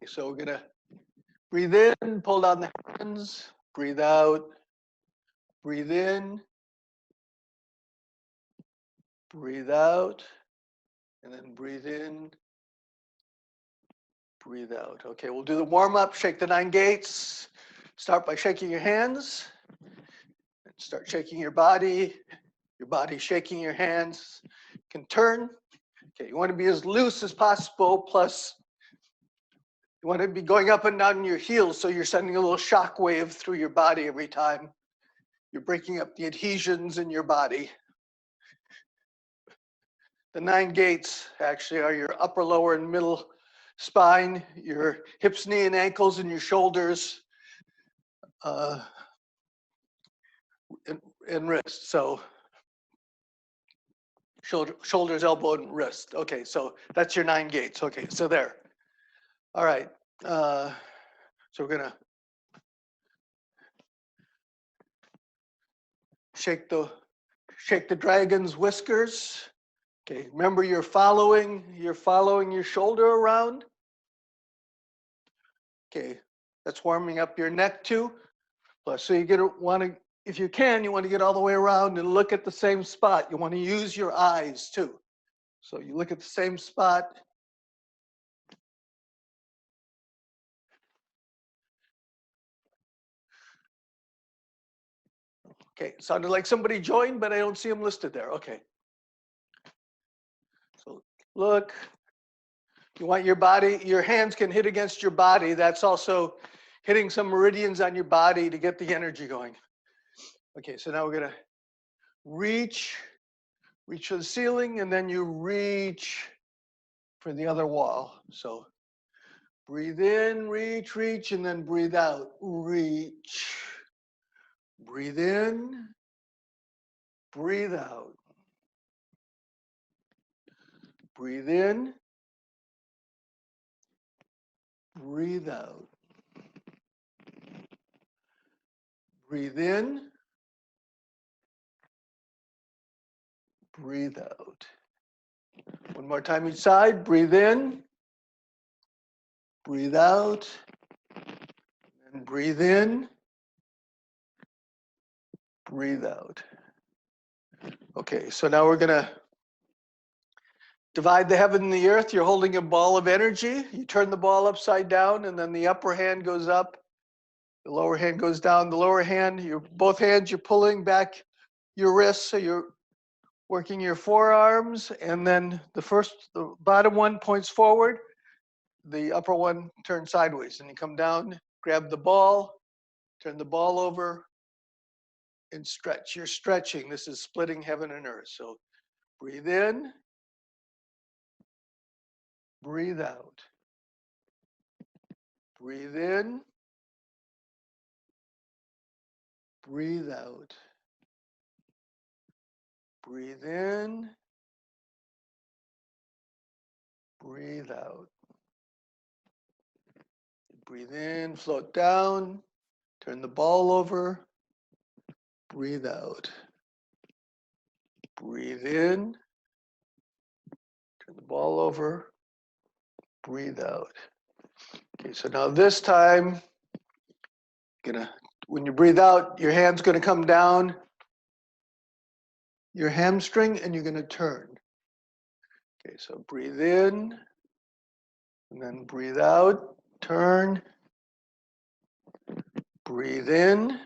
So we're gonna breathe in, pull down the hands, breathe out, breathe in, breathe out, and then breathe in, breathe out. Okay, we'll do the warm up, shake the 9 gates. Start by shaking your hands. Start shaking your body shaking your hands. You can turn. Okay, you want to be as loose as possible, plus you want to be going up and down your heels so you're sending a little shock wave through your body every time. You're breaking up the adhesions in your body. The 9 gates actually are your upper, lower, and middle spine, your hips, knee, and ankles, and your shoulders and wrists. So shoulders, elbow, and wrist. Okay, so that's your 9 gates. Okay, so there. All right. So we're gonna shake the dragon's whiskers. Okay, remember you're following your shoulder around. Okay, that's warming up your neck too. Plus, so you if you can, you want to get all the way around and look at the same spot. You want to use your eyes too. So you look at the same spot. Okay, sounded like somebody joined, but I don't see them listed there. Okay. So look, you want your hands can hit against your body. That's also hitting some meridians on your body to get the energy going. Okay, so now we're gonna reach for the ceiling, and then you reach for the other wall. So breathe in, reach, and then breathe out, reach. Breathe in, breathe out. Breathe in, breathe out. Breathe in, breathe out. One more time each side. Breathe in, breathe out, and breathe in, breathe out. Okay, so now we're gonna divide the heaven and the earth. You're holding a ball of energy. You turn the ball upside down, and then the upper hand goes up, the lower hand goes down. The lower hand, both hands, you're pulling back your wrists, so you're working your forearms, and then the bottom one points forward, the upper one turns sideways, and you come down, grab the ball, turn the ball over, and stretch. You're stretching. This is splitting heaven and earth. So breathe in, breathe out. Breathe in, breathe out. Breathe in, breathe out. Breathe in, float down, turn the ball over, breathe out. Breathe in, turn the ball over, breathe out. Okay, so now this time, when you breathe out, your hand's gonna come down your hamstring and you're gonna turn. Okay, so breathe in, and then breathe out, turn, breathe in,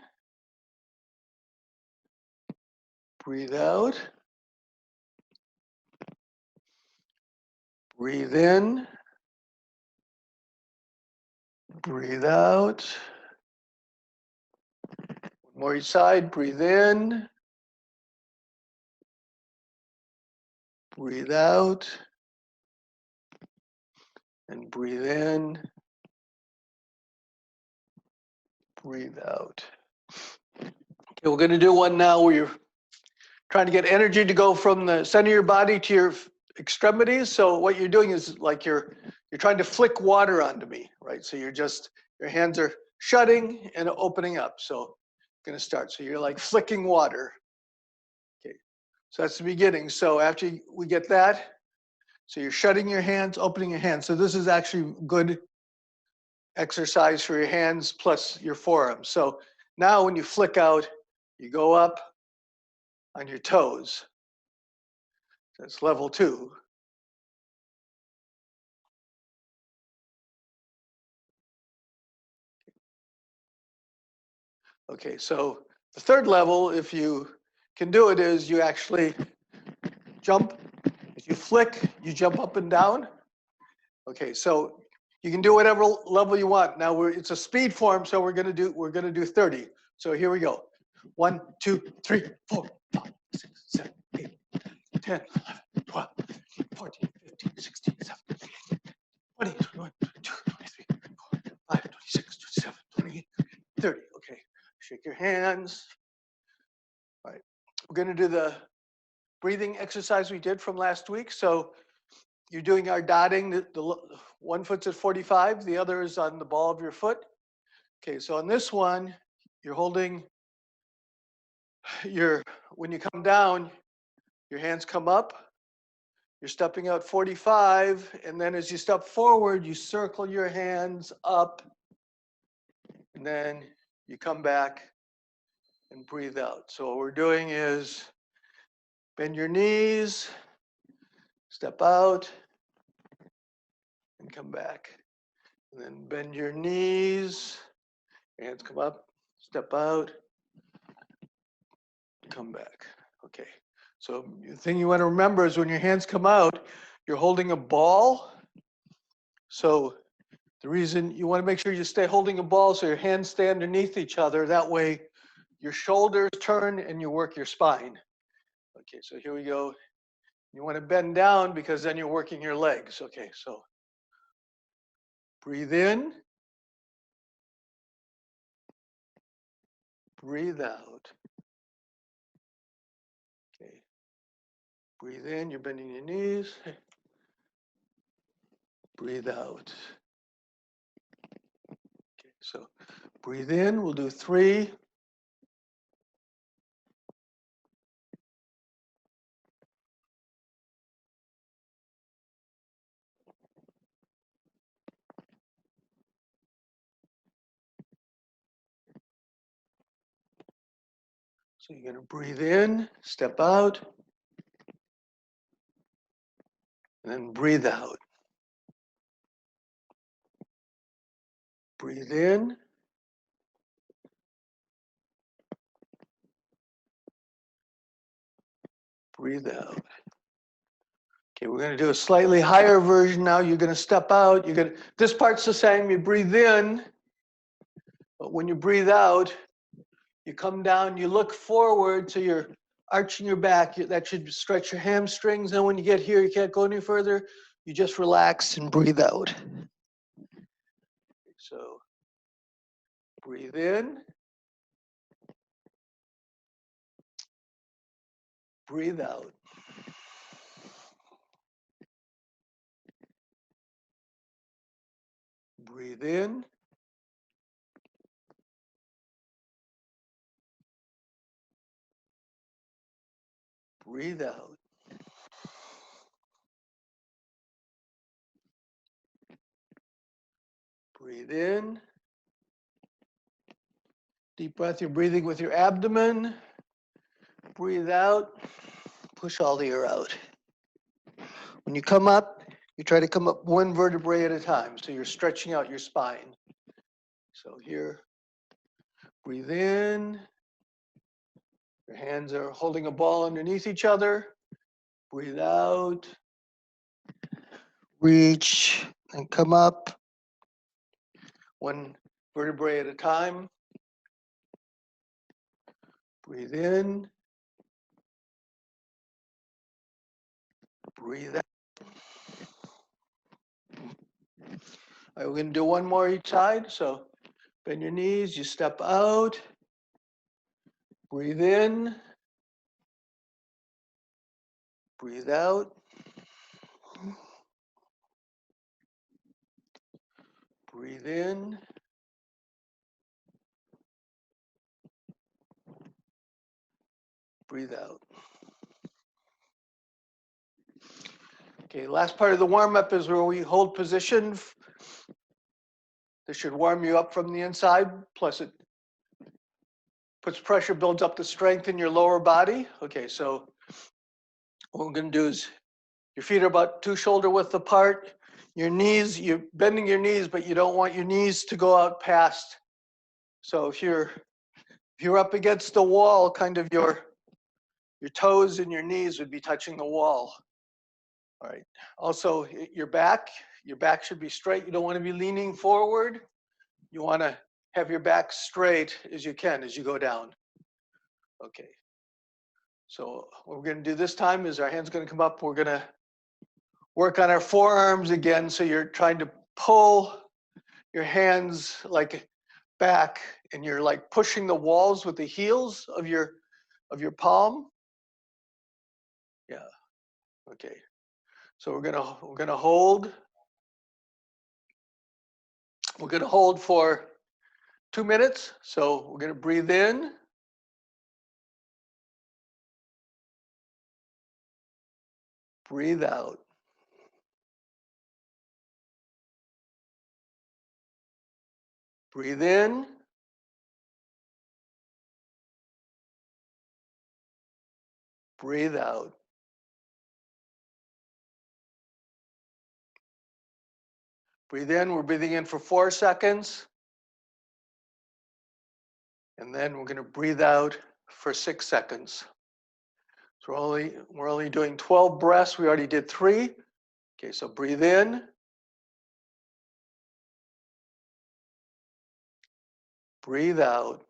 breathe out, breathe in, breathe out. One more each side, breathe in, breathe out, and breathe in, breathe out. Okay, we're gonna do one now where you're trying to get energy to go from the center of your body to your extremities. So what you're doing is like you're trying to flick water onto me, right? So your hands are shutting and opening up. So I'm gonna start. So you're like flicking water. Okay, so that's the beginning. So after we get that, so you're shutting your hands, opening your hands. So this is actually good exercise for your hands plus your forearms. So now when you flick out, you go up on your toes. That's level 2. Okay, so the third level, if you can do it, is you actually jump. As you flick, you jump up and down. Okay, so you can do whatever level you want. Now it's a speed form, so we're gonna do 30. So here we go. 1, 2, 3, 4, 5, 6, 7, 8, 10, 11, 12, 14, 15, 16, 17, 20, 21, 22, 23, 24, 25, 26, 27, 28, 30. Okay, shake your hands. All right, we're gonna do the breathing exercise we did from last week. So you're doing our dotting. The one foot's at 45, the other is on the ball of your foot. Okay, so on this one, you're holding when you come down, your hands come up. You're stepping out 45, and then as you step forward, you circle your hands up, and then you come back and breathe out. So what we're doing is bend your knees, step out, and come back. And then bend your knees, hands come up, step out, come back. Okay. So the thing you want to remember is when your hands come out, you're holding a ball. So the reason you want to make sure you stay holding a ball so your hands stay underneath each other. That way your shoulders turn and you work your spine. Okay, so here we go. You want to bend down because then you're working your legs. Okay, so breathe in, breathe out. Okay, breathe in, you're bending your knees. Breathe out. Okay, so breathe in, we'll do 3. So you're going to breathe in, step out, and then breathe out. Breathe in. Breathe out. Okay, we're going to do a slightly higher version now. You're going to step out. This part's the same. You breathe in, but when you breathe out, you come down, you look forward, so you're arching your back. That should stretch your hamstrings. And when you get here, you can't go any further. You just relax and breathe out. So breathe in. Breathe out. Breathe in. Breathe out. Breathe in. Deep breath, you're breathing with your abdomen. Breathe out. Push all the air out. When you come up, you try to come up one vertebrae at a time. So you're stretching out your spine. So here, breathe in. Your hands are holding a ball underneath each other. Breathe out. Reach and come up. One vertebrae at a time. Breathe in. Breathe out. All right, we're going to do one more each side. So bend your knees, you step out. Breathe in. Breathe out. Breathe in. Breathe out. Okay, last part of the warm-up is where we hold position. This should warm you up from the inside, plus it puts pressure, builds up the strength in your lower body. Okay, so what we're going to do is your feet are about 2 shoulder width apart. Your knees, you're bending your knees, but you don't want your knees to go out past. So if you're up against the wall, kind of your toes and your knees would be touching the wall. All right. Also, your back should be straight. You don't want to be leaning forward. You want to have your back straight as you can as you go down. Okay. So what we're going to do this time is our hand's going to come up. We're going to work on our forearms again. So you're trying to pull your hands like back, and you're like pushing the walls with the heels of your palm. Yeah. Okay. So we're gonna hold. We're gonna hold for 2 minutes. So we're gonna breathe in. Breathe out. Breathe in. Breathe out. Breathe in. We're breathing in for 4 seconds. And then we're going to breathe out for 6 seconds. So we're only doing 12 breaths. We already did 3. Okay, so breathe in. Breathe out.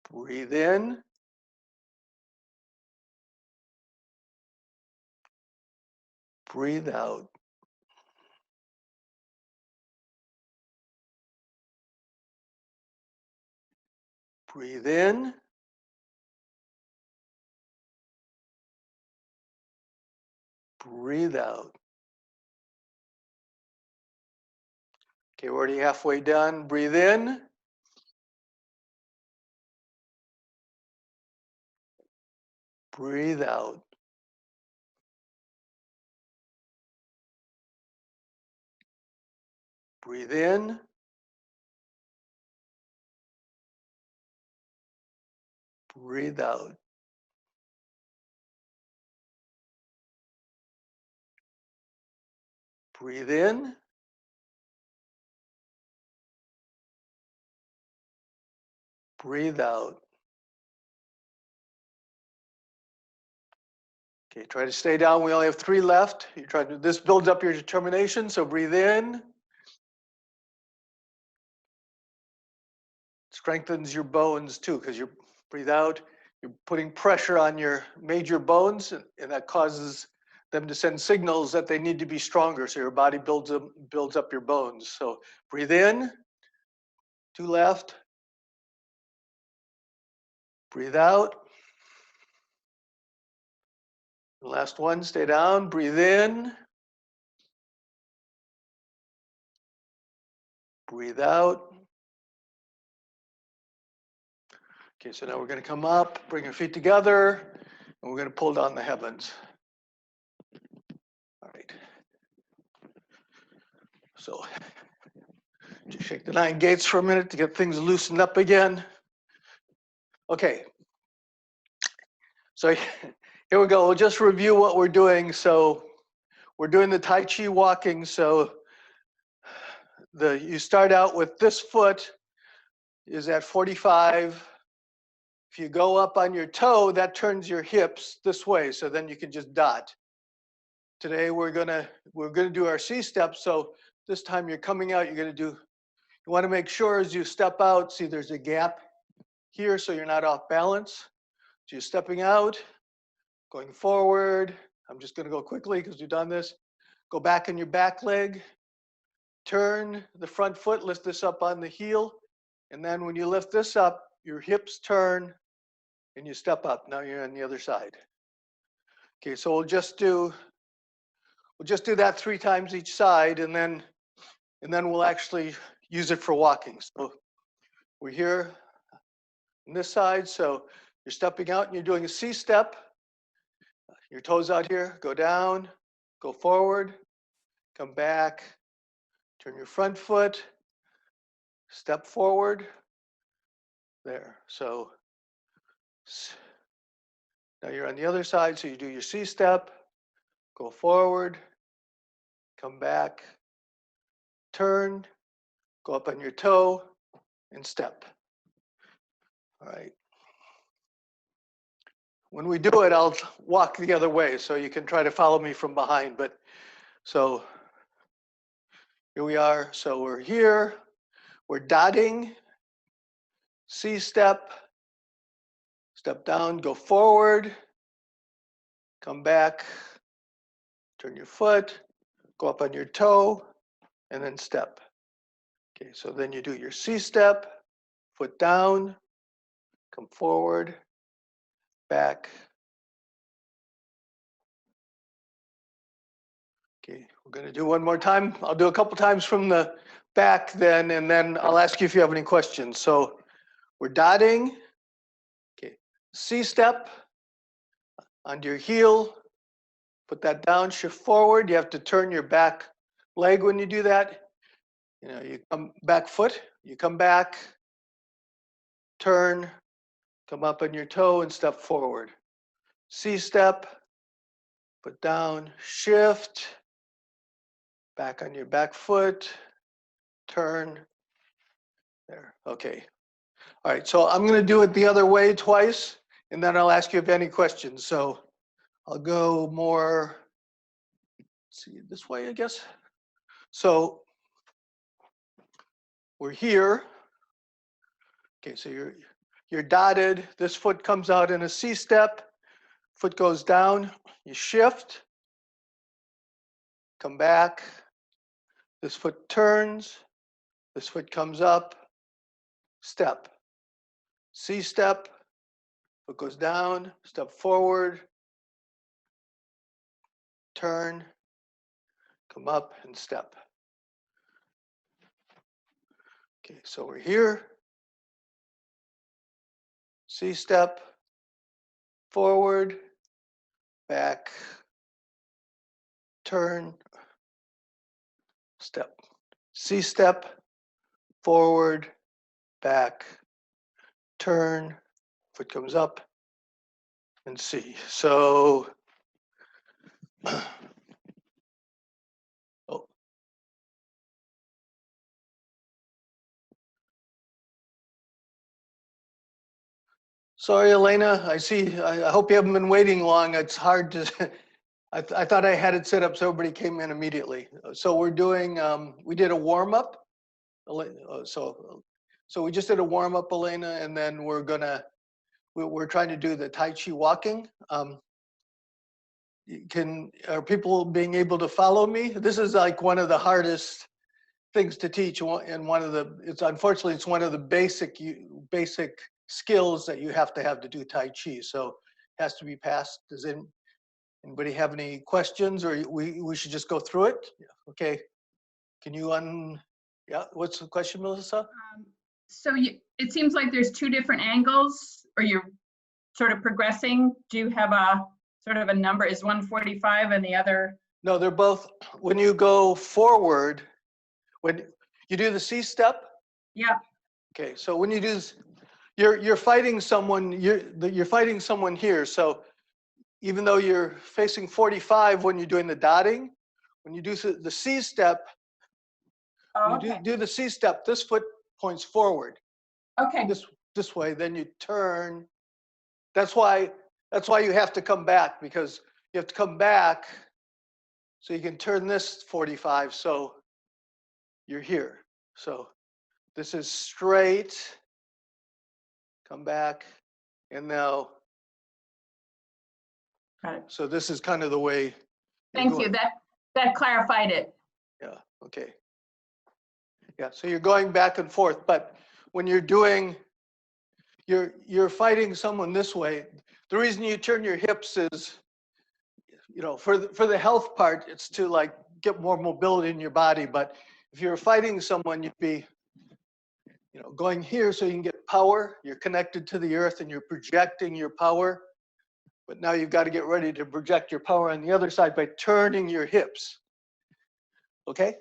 Breathe in. Breathe out. Breathe in. Breathe out. Okay, we're already halfway done. Breathe in. Breathe out. Breathe in. Breathe out. Breathe in. Breathe out. Okay, try to stay down. We only have 3 left. You try to. This builds up your determination. So breathe in. Strengthens your bones too, because you breathe out. You're putting pressure on your major bones, and that causes them to send signals that they need to be stronger. So your body builds up your bones. So breathe in. 2 left. Breathe out. Last one, stay down, breathe in. Breathe out. Okay, so now we're going to come up, bring your feet together, and we're going to pull down the heavens. All right. So just shake the 9 gates for a minute to get things loosened up again. Okay. So here we go. We'll just review what we're doing. So we're doing the Tai Chi Walking. So you start out with this foot is at 45. If you go up on your toe, that turns your hips this way. So then you can just dot. Today we're gonna do our C step. So this time you're coming out, you want to make sure as you step out, see there's a gap here so you're not off balance. So you're stepping out, going forward. I'm just gonna go quickly because we've done this. Go back on your back leg, turn the front foot, lift this up on the heel. And then when you lift this up, your hips turn and you step up. Now you're on the other side. Okay, so we'll just do that 3 times each side, and then we'll actually use it for walking. So we're here on this side, so you're stepping out and you're doing a C step. Your toes out here, go down, go forward, come back, turn your front foot, step forward. There. So now you're on the other side, so you do your C step, go forward, come back, turn, go up on your toe, and step. All right. When we do it, I'll walk the other way, so you can try to follow me from behind. But so here we are. So we're here. We're dotting. C step. Step down, go forward. Come back. Turn your foot. Go up on your toe, and then step. Okay, so then you do your C step. Foot down. Come forward. Back. Okay, we're going to do one more time. I'll do a couple times from the back then, and then I'll ask you if you have any questions. So we're dotting. Okay, C step onto your heel. Put that down, shift forward. You have to turn your back leg when you do that. You know, you come back foot, you come back, turn, come up on your toe and step forward. C step, put down, shift, back on your back foot, turn, there, okay. All right, so I'm gonna do it the other way twice, and then I'll ask you if you have any questions. So I'll go more, let's see, this way, I guess. So we're here. Okay, so you're dotted. This foot comes out in a C step. Foot goes down. You shift. Come back. This foot turns. This foot comes up. Step. C step. Foot goes down. Step forward. Turn. Come up and step. Okay, so we're here. C step. Forward. Back. Turn. Step. C step. Forward. Back. Turn. Foot comes up. And C. So, oh, sorry, Elena. I see. I hope you haven't been waiting long. It's hard to. I thought I had it set up so everybody came in immediately. So we're doing. We did a warm up. So we just did a warm up, Elena, and then we're trying to do the Tai Chi Walking. Are people being able to follow me? This is like one of the hardest things to teach, and unfortunately it's one of the basic skills that you have to do Tai Chi. So it has to be passed. Does anybody have any questions, or we should just go through it? Okay. Can you yeah, what's the question, Melissa? So it seems like there's two different angles, or you're sort of progressing. Do you have a sort of a number? Is one 45 and the other? No, they're both. When you go forward, when you do the C step. Yeah. Okay, so when you do this, you're fighting someone. You're fighting someone here. So even though you're facing 45 when you're doing the dotting, when you do the C step, Oh, you okay. do the C step. This foot points forward. Okay. This way. Then you turn. That's why you have to come back, because you have to come back so you can turn this 45. So you're here. So this is straight. Come back, and now. Got it. So this is kind of the way. Thank you. That clarified it. Yeah. Okay. Yeah. So you're going back and forth, but when you're doing, you're fighting someone this way. The reason you turn your hips is, for the health part, it's to like get more mobility in your body. But if you're fighting someone, you'd be, going here so you can get power. You're connected to the earth and you're projecting your power. But now you've got to get ready to project your power on the other side by turning your hips. Okay?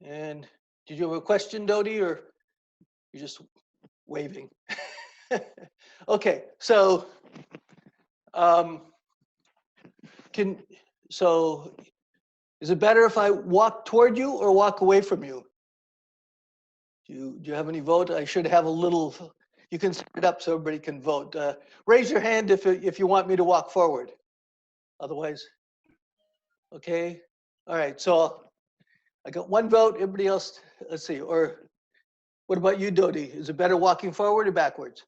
And did you have a question, Dodie, or you're just waving? Okay, so is it better if I walk toward you or walk away from you? Do you have any vote? I should have a little. You can set it up so everybody can vote. Raise your hand if you want me to walk forward. Otherwise, okay. All right. So I got one vote. Everybody else, let's see. Or what about you, Dodie? Is it better walking forward or backwards?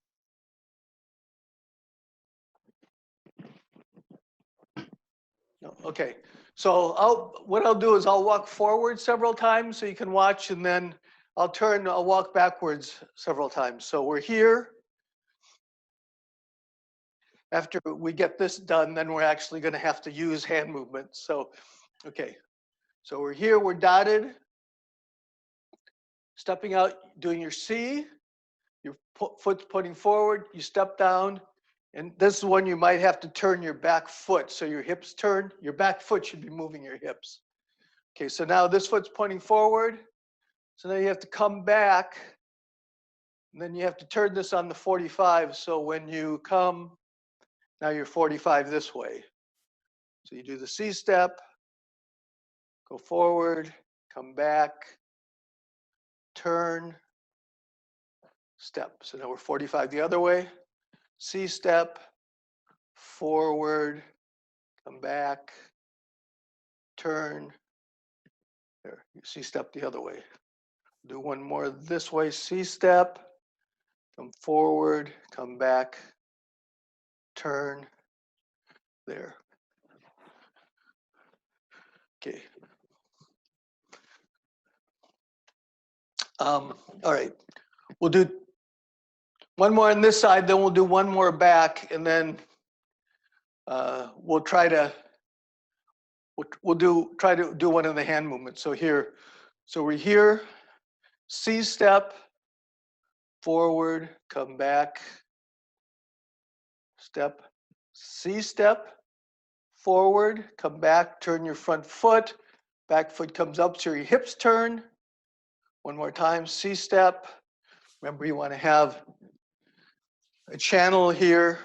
No. Okay. So what I'll do is I'll walk forward several times so you can watch, and then I'll walk backwards several times. So we're here. After we get this done, then we're actually going to have to use hand movements. So, okay. So we're here, we're dotted. Stepping out, doing your C. Your foot's pointing forward, you step down. And this is when you might have to turn your back foot. So your hips turn, your back foot should be moving your hips. Okay, so now this foot's pointing forward. So now you have to come back. And then you have to turn this on the 45. So when you come, now you're 45 this way. So you do the C step, go forward, come back, turn, step. So now we're 45 the other way. C step, forward, come back, turn. There, you C step the other way. Do one more this way, C step, come forward, come back, turn. There. Okay. All right. We'll do one more on this side, then we'll do one more back, and then we'll try to do one of the hand movements. So here, so we're here, C step, forward, come back, step, C step, forward, come back, turn your front foot, back foot comes up so your hips turn. One more time, C step. Remember, you want to have a channel here.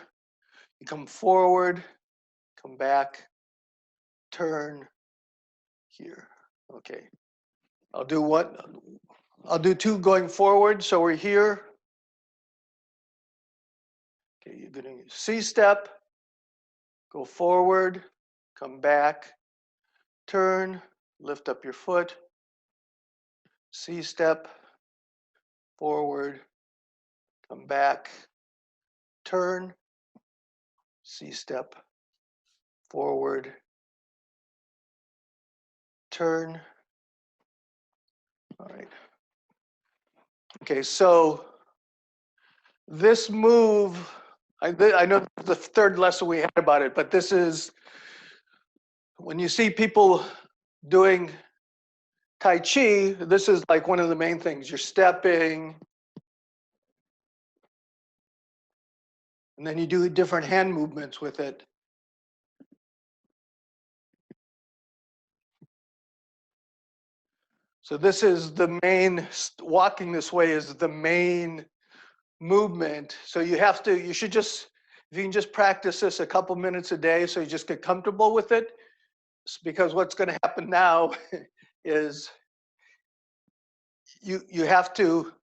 You come forward, come back, turn here. Okay. I'll do two going forward. So we're here. Okay, you're going to C step, go forward, come back, turn, lift up your foot, C step, forward, come back, turn, C step, forward, turn. All right. Okay, so this move, I know the third lesson we had about it, but this is when you see people doing Tai Chi, this is like one of the main things. You're stepping, and then you do different hand movements with it. So this is the main, walking this way is the main movement. So you should just, if you can just practice this a couple minutes a day so you just get comfortable with it, because what's going to happen now is you have to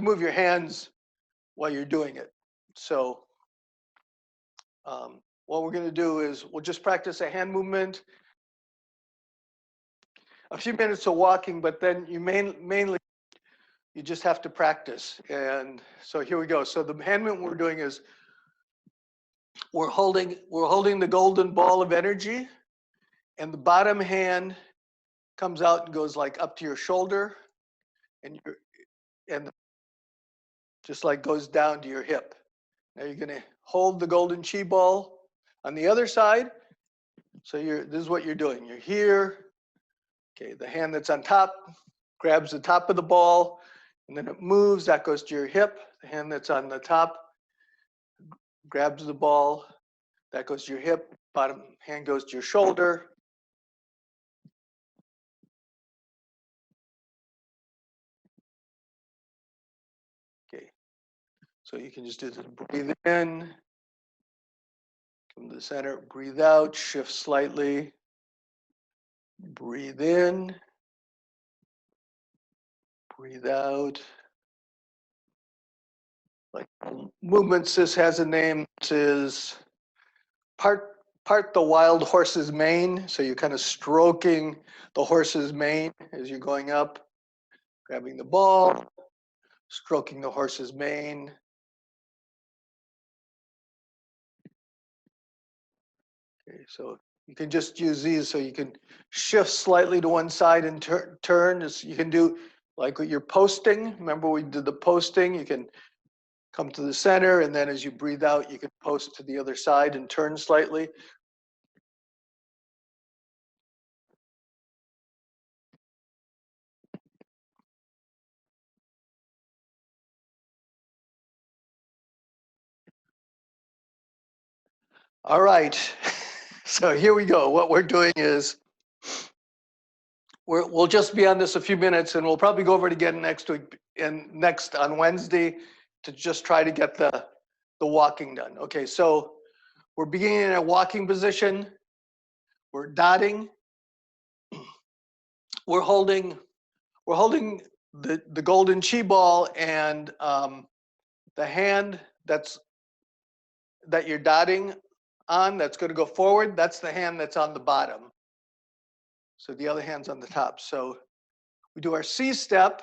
move your hands while you're doing it. So what we're going to do is we'll just practice a hand movement, a few minutes of walking, but then you mainly you just have to practice. And so here we go. So the hand movement we're doing is we're holding the golden ball of energy, and the bottom hand comes out and goes like up to your shoulder, and just like goes down to your hip. Now you're going to hold the golden chi ball on the other side. So this is what you're doing. You're here. Okay, the hand that's on top grabs the top of the ball, and then it moves. That goes to your hip. The hand that's on the top grabs the ball. That goes to your hip. Bottom hand goes to your shoulder. Okay. So you can just do this. Breathe in. Come to the center. Breathe out. Shift slightly. Breathe in. Breathe out. Like movements, this has a name. This is part the wild horse's mane. So you're kind of stroking the horse's mane as you're going up, grabbing the ball, stroking the horse's mane. Okay, so you can just use these so you can shift slightly to one side and turn. You can do like what you're posting. Remember we did the posting. You can come to the center, and then as you breathe out, you can post to the other side and turn slightly. All right, so here we go. What we're doing is we'll just be on this a few minutes, and we'll probably go over it again next week and next on Wednesday to just try to get the walking done. Okay, so we're beginning in a walking position. We're dotting. We're holding the golden chi ball, and the hand that you're dotting on, that's going to go forward, that's the hand that's on the bottom. So the other hand's on the top. So we do our C step.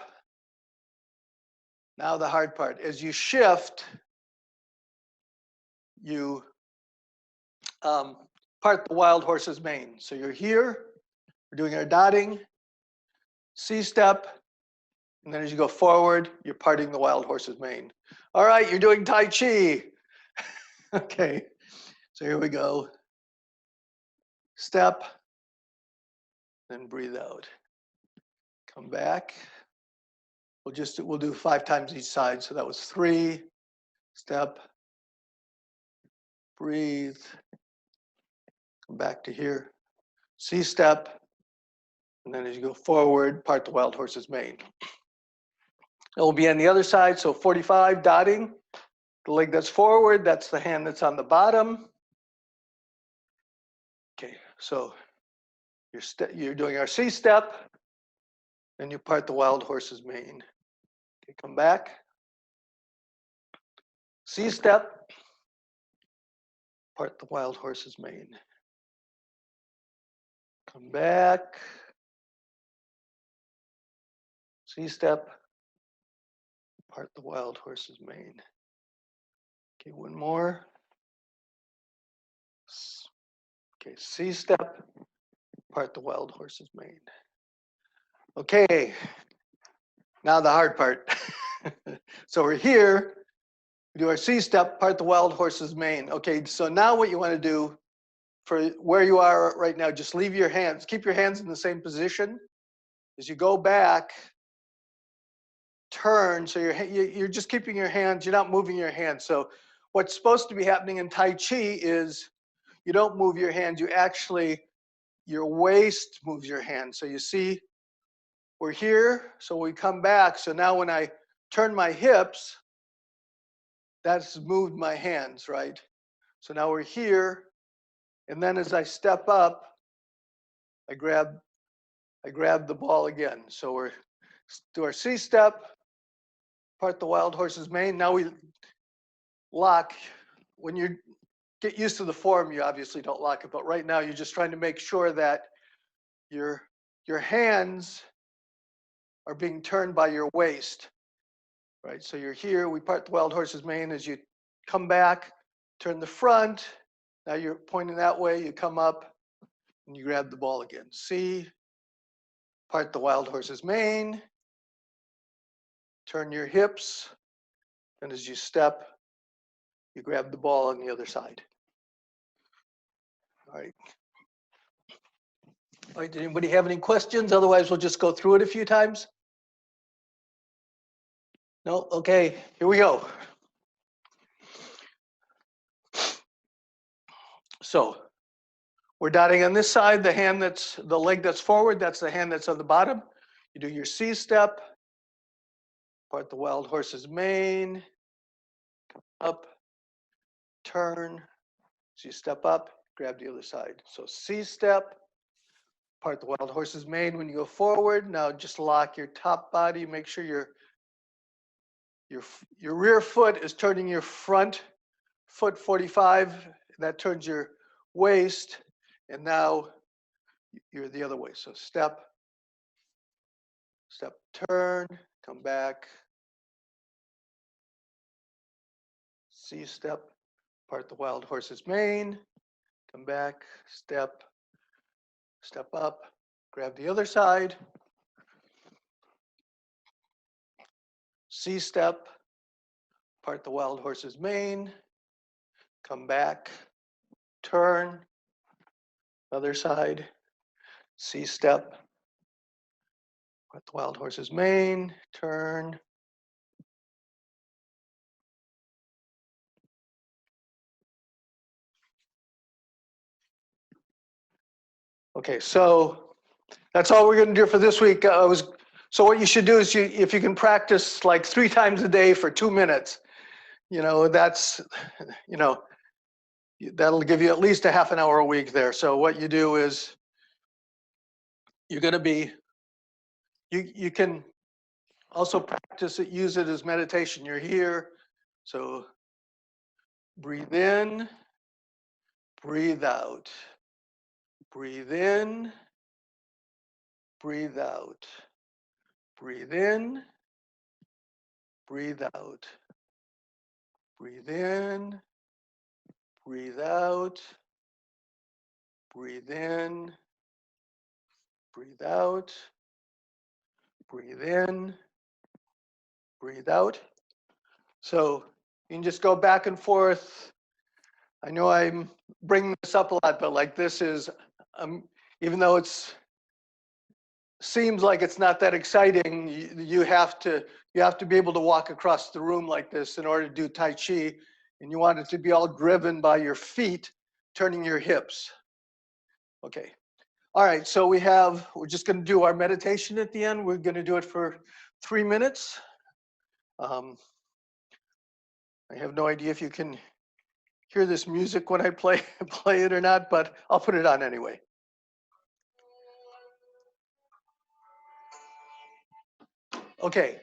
Now the hard part. As you shift, you part the wild horse's mane. So you're here, we're doing our dotting, C step, and then as you go forward, you're parting the wild horse's mane. All right, you're doing Tai Chi. Okay, so here we go. Step, then breathe out. Come back. We'll do 5 times each side. So that was 3, step, breathe, come back to here, C step, and then as you go forward, part the wild horse's mane. It will be on the other side, so 45, dotting. The leg that's forward, that's the hand that's on the bottom. Okay, so you're doing our C step, then you part the wild horse's mane. Okay, come back. C step, part the wild horse's mane. Come back. C step, part the wild horse's mane. Okay, one more. Okay, C step, part the wild horse's mane. Okay, now the hard part. So we're here, we do our C step, part the wild horse's mane. Okay, so now what you want to do for where you are right now, just leave your hands, keep your hands in the same position. As you go back, turn, so you're just keeping your hands, you're not moving your hands. So what's supposed to be happening in Tai Chi is you don't move your hands, you actually, your waist moves your hands. So you see, we're here, so we come back. So now when I turn my hips, that's moved my hands, right? So now we're here, and then as I step up, I grab the ball again. So we're do our C step, part the wild horse's mane. Now we lock. When you get used to the form, you obviously don't lock it, but right now you're just trying to make sure that your hands are being turned by your waist, right? So you're here, we part the wild horse's mane. As you come back, turn the front. Now you're pointing that way, you come up and you grab the ball again. C, part the wild horse's mane, turn your hips, and as you step, you grab the ball on the other side. All right. All right, did anybody have any questions? Otherwise, we'll just go through it a few times. No? Okay, here we go. So we're dotting on this side, the leg that's forward, that's the hand that's on the bottom. You do your C step, part the wild horse's mane, up, turn. So you step up, grab the other side. So C step, part the wild horse's mane when you go forward. Now just lock your top body, make sure your rear foot is turning your front foot 45. That turns your waist, and now you're the other way. So step, step, turn, come back. C step, part the wild horse's mane, come back, step, step up, grab the other side. C step, part the wild horse's mane, come back, turn, other side, C step, part the wild horse's mane, turn. Okay, so that's all we're going to do for this week. So what you should do is if you can practice like 3 times a day for 2 minutes, that's, that'll give you at least a half an hour a week there. So what you do is you're going to be, you can also practice it, use it as meditation. You're here, so breathe in, breathe out, breathe in, breathe out, breathe in, breathe out, breathe in, breathe out, breathe in, breathe out, breathe in, breathe out. So you can just go back and forth. I know I'm bringing this up a lot, but like this is, even though seems like it's not that exciting, you have to be able to walk across the room like this in order to do Tai Chi, and you want it to be all driven by your feet turning your hips. Okay. All right, so we're just going to do our meditation at the end. We're going to do it for 3 minutes. I have no idea if you can hear this music when I play it or not, but I'll put it on anyway. Okay.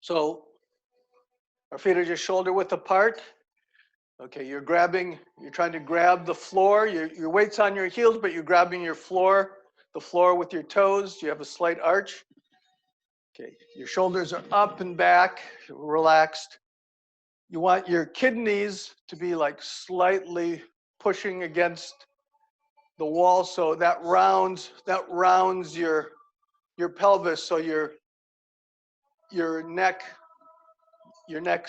So our feet are just shoulder width apart. Okay, you're trying to grab the floor. Your weight's on your heels, but you're grabbing the floor with your toes. You have a slight arch. Okay, your shoulders are up and back, relaxed. You want your kidneys to be like slightly pushing against the wall, so that rounds your pelvis, so your neck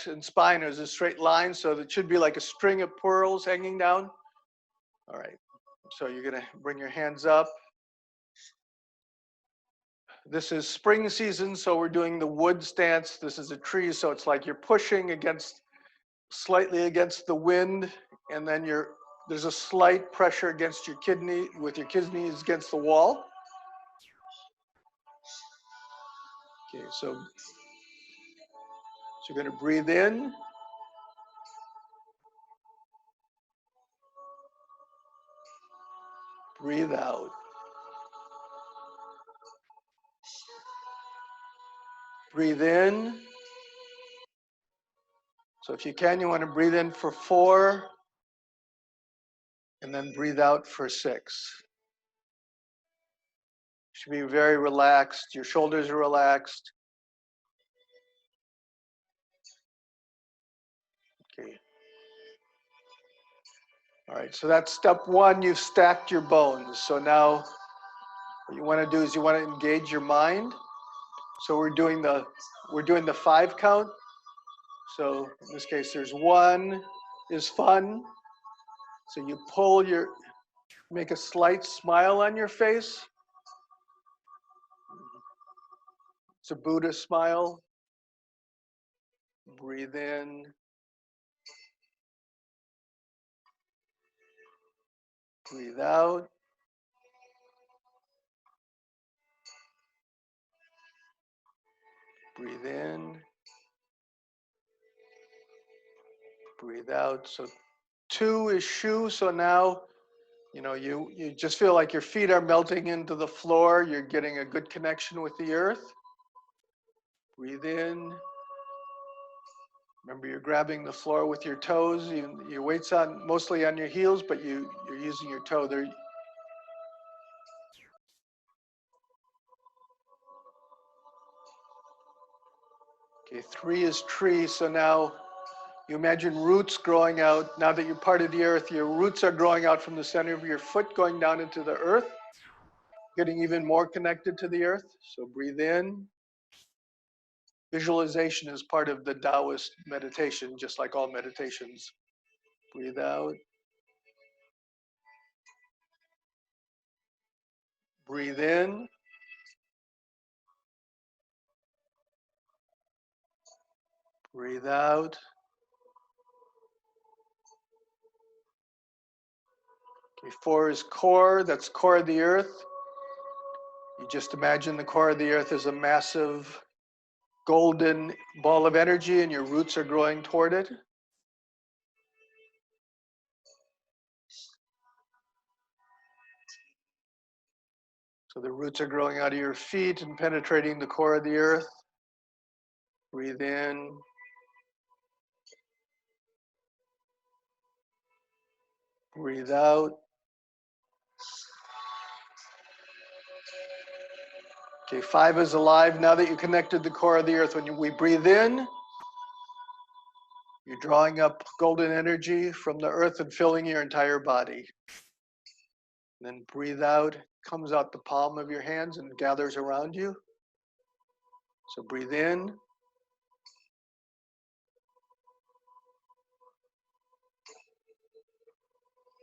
and spine is a straight line, so that should be like a string of pearls hanging down. All right, so you're gonna bring your hands up. This is spring season, so we're doing the wood stance. This is a tree, so it's like you're pushing slightly against the wind, and then there's a slight pressure against your kidneys against the wall. Okay, so you're going to breathe in. Breathe out. Breathe in. So if you can, you want to breathe in for 4, and then breathe out for 6. You should be very relaxed. Your shoulders are relaxed. Okay. All right, so that's step 1. You've stacked your bones. So now what you want to do is you want to engage your mind. So we're doing the 5 count. So in this case, there's 1 is fun. So you make a slight smile on your face. It's a Buddha smile. Breathe in. Breathe out. Breathe in. Breathe out. So 2 is shu. So now, you just feel like your feet are melting into the floor. You're getting a good connection with the earth. Breathe in. Remember, you're grabbing the floor with your toes. Your weight's mostly on your heels, but you're using your toe there. Okay, 3 is tree. So now you imagine roots growing out. Now that you're part of the earth, your roots are growing out from the center of your foot, going down into the earth, getting even more connected to the earth. So breathe in. Visualization is part of the Taoist meditation, just like all meditations. Breathe out. Breathe in. Breathe out. Okay, 4 is core. That's core of the earth. You just imagine the core of the earth as a massive golden ball of energy, and your roots are growing toward it. So the roots are growing out of your feet and penetrating the core of the earth. Breathe in. Breathe out. Okay, 5 is alive. Now that you connected the core of the earth, when we breathe in, you're drawing up golden energy from the earth and filling your entire body. And then breathe out, comes out the palm of your hands and gathers around you. So breathe in.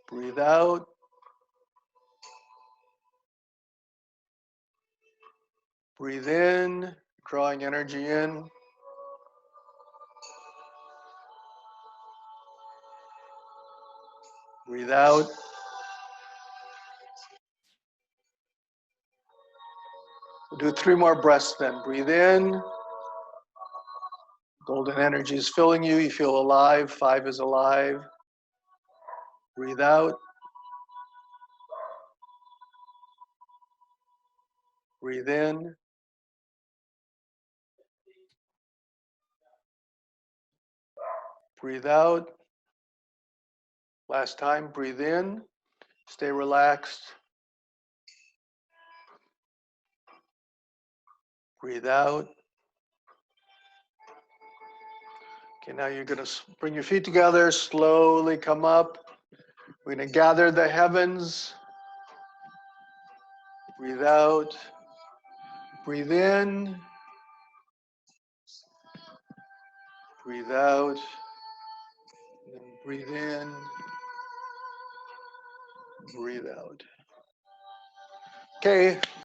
Breathe out. Breathe in, drawing energy in. Breathe out. We'll do 3 more breaths then. Breathe in. Golden energy is filling you. You feel alive. 5 is alive. Breathe out. Breathe in. Breathe out. Last time, breathe in. Stay relaxed. Breathe out. Okay, now you're going to bring your feet together, slowly come up. We're going to gather the heavens. Breathe out. Breathe in. Breathe out. And then breathe in. Breathe out. Okay.